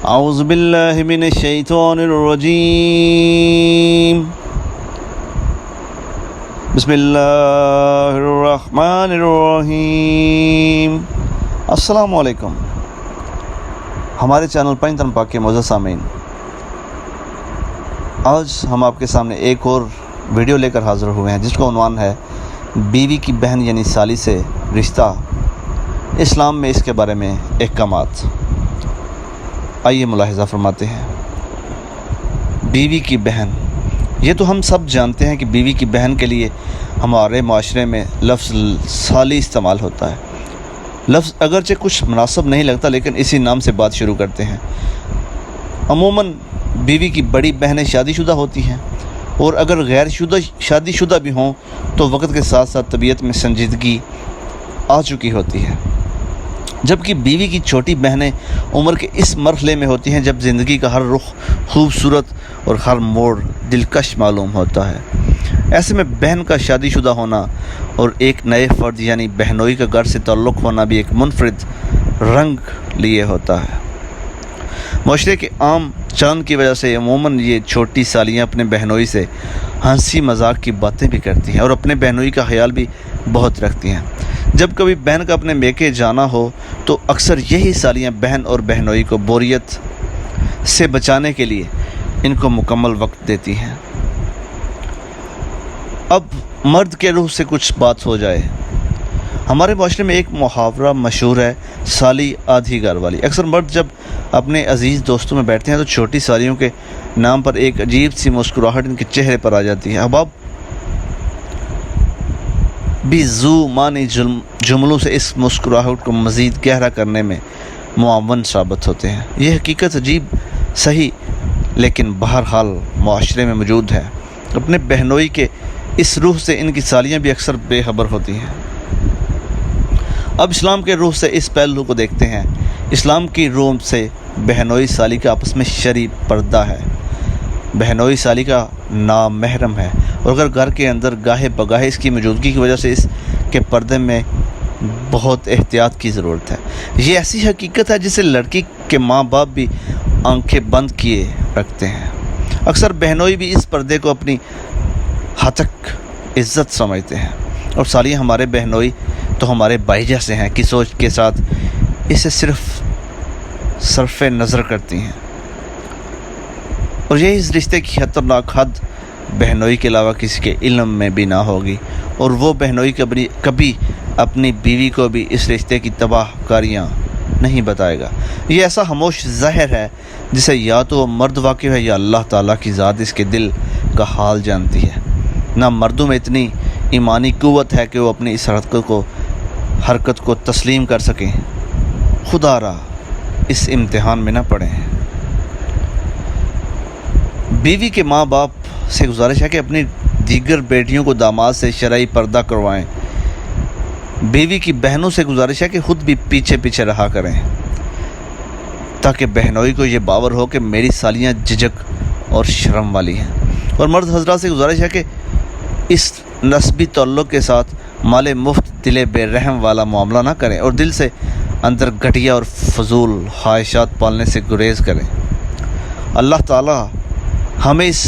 اعوذ باللہ من الشیطان الرجیم بسم اللہ الرحمن الرحیم۔ السلام علیکم ہمارے چینل پنج تن پاک کے معزز سامعین، آج ہم آپ کے سامنے ایک اور ویڈیو لے کر حاضر ہوئے ہیں جس کا عنوان ہے بیوی کی بہن یعنی سالی سے رشتہ، اسلام میں اس کے بارے میں احکامات۔ آئیے ملاحظہ فرماتے ہیں۔ بیوی کی بہن، یہ تو ہم سب جانتے ہیں کہ بیوی کی بہن کے لیے ہمارے معاشرے میں لفظ سالی استعمال ہوتا ہے۔ لفظ اگرچہ کچھ مناسب نہیں لگتا لیکن اسی نام سے بات شروع کرتے ہیں۔ عموماً بیوی کی بڑی بہنیں شادی شدہ ہوتی ہیں، اور اگر غیر شادی شدہ بھی ہوں تو وقت کے ساتھ ساتھ طبیعت میں سنجیدگی آ چکی ہوتی ہے، جبکہ بیوی کی چھوٹی بہنیں عمر کے اس مرحلے میں ہوتی ہیں جب زندگی کا ہر رخ خوبصورت اور ہر موڑ دلکش معلوم ہوتا ہے۔ ایسے میں بہن کا شادی شدہ ہونا اور ایک نئے فرد یعنی بہنوئی کا گھر سے تعلق ہونا بھی ایک منفرد رنگ لیے ہوتا ہے۔ معاشرے کے عام چلن کی وجہ سے عموماً یہ چھوٹی سالیاں اپنے بہنوئی سے ہنسی مذاق کی باتیں بھی کرتی ہیں اور اپنے بہنوئی کا خیال بھی بہت رکھتی ہیں۔ جب کبھی بہن کا اپنے میکے جانا ہو تو اکثر یہی سالیاں بہن اور بہنوئی کو بوریت سے بچانے کے لیے ان کو مکمل وقت دیتی ہیں۔ اب مرد کے روح سے کچھ بات ہو جائے۔ ہمارے معاشرے میں ایک محاورہ مشہور ہے، سالی آدھی گھر والی۔ اکثر مرد جب اپنے عزیز دوستوں میں بیٹھتے ہیں تو چھوٹی سالیوں کے نام پر ایک عجیب سی مسکراہٹ ان کے چہرے پر آ جاتی ہے۔ احباب بھی ذو معنی جملوں سے اس مسکراہٹ کو مزید گہرا کرنے میں معاون ثابت ہوتے ہیں۔ یہ حقیقت عجیب صحیح لیکن بہرحال معاشرے میں موجود ہے۔ اپنے بہنوئی کے اس روح سے ان کی سالیاں بھی اکثر بے خبر ہوتی ہیں۔ اب اسلام کے روح سے اس پہلو کو دیکھتے ہیں۔ اسلام کی روح سے بہنوئی سالی کا آپس میں شرعی پردہ ہے۔ بہنوئی سالی کا نام محرم ہے، اور اگر گھر کے اندر گاہے بگاہے اس کی موجودگی کی وجہ سے اس کے پردے میں بہت احتیاط کی ضرورت ہے۔ یہ ایسی حقیقت ہے جسے لڑکی کے ماں باپ بھی آنکھیں بند کیے رکھتے ہیں۔ اکثر بہنوئی بھی اس پردے کو اپنی ہتک عزت سمجھتے ہیں، اور سالیاں ہمارے بہنوئی تو ہمارے بھائی جیسے ہیں کی سوچ کے ساتھ اسے صرف صرف نظر کرتی ہیں، اور یہی اس رشتے کی خطرناک حد بہنوئی کے علاوہ کسی کے علم میں بھی نہ ہوگی، اور وہ بہنوئی کبھی اپنی بیوی کو بھی اس رشتے کی تباہ کاریاں نہیں بتائے گا۔ یہ ایسا خاموش زہر ہے جسے یا تو وہ مرد واقف ہے یا اللہ تعالیٰ کی ذات اس کے دل کا حال جانتی ہے۔ نہ مردوں میں اتنی ایمانی قوت ہے کہ وہ اپنی اس حرکت کو تسلیم کر سکیں۔ خدا را اس امتحان میں نہ پڑیں۔ بیوی کے ماں باپ سے گزارش ہے کہ اپنی دیگر بیٹیوں کو داماد سے شرعی پردہ کروائیں۔ بیوی کی بہنوں سے گزارش ہے کہ خود بھی پیچھے پیچھے رہا کریں، تاکہ بہنوئی کو یہ باور ہو کہ میری سالیاں جھجک اور شرم والی ہیں۔ اور مرد حضرات سے گزارش ہے کہ اس نسبی تعلق کے ساتھ مال مفت دل بے رحم والا معاملہ نہ کریں، اور دل سے اندر گھٹیا اور فضول خواہشات پالنے سے گریز کریں۔ اللہ تعالیٰ ہمیں اس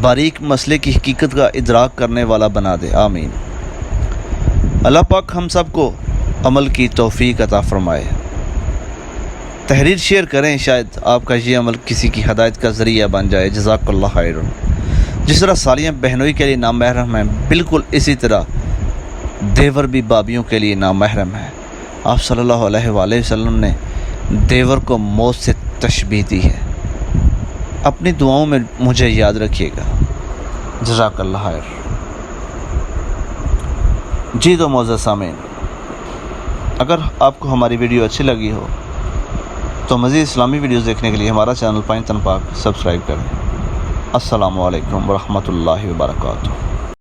باریک مسئلے کی حقیقت کا ادراک کرنے والا بنا دے، آمین۔ اللہ پاک ہم سب کو عمل کی توفیق عطا فرمائے۔ تحریر شیئر کریں، شاید آپ کا یہ عمل کسی کی ہدایت کا ذریعہ بن جائے۔ جزاک اللہ خیر۔ جس طرح سالیاں بہنوئی کے لیے نامحرم ہیں، بالکل اسی طرح دیور بھی بابیوں کے لیے نامحرم ہے۔ آپ صلی اللہ علیہ وآلہ وسلم نے دیور کو موت سے تشبیہ دی ہے۔ اپنی دعاؤں میں مجھے یاد رکھیے گا۔ جزاک اللہ خیر۔ جی تو معزز سامعین، اگر آپ کو ہماری ویڈیو اچھی لگی ہو تو مزید اسلامی ویڈیوز دیکھنے کے لیے ہمارا چینل پنج تن پاک سبسکرائب کریں۔ السلام علیکم ورحمۃ اللہ وبرکاتہ۔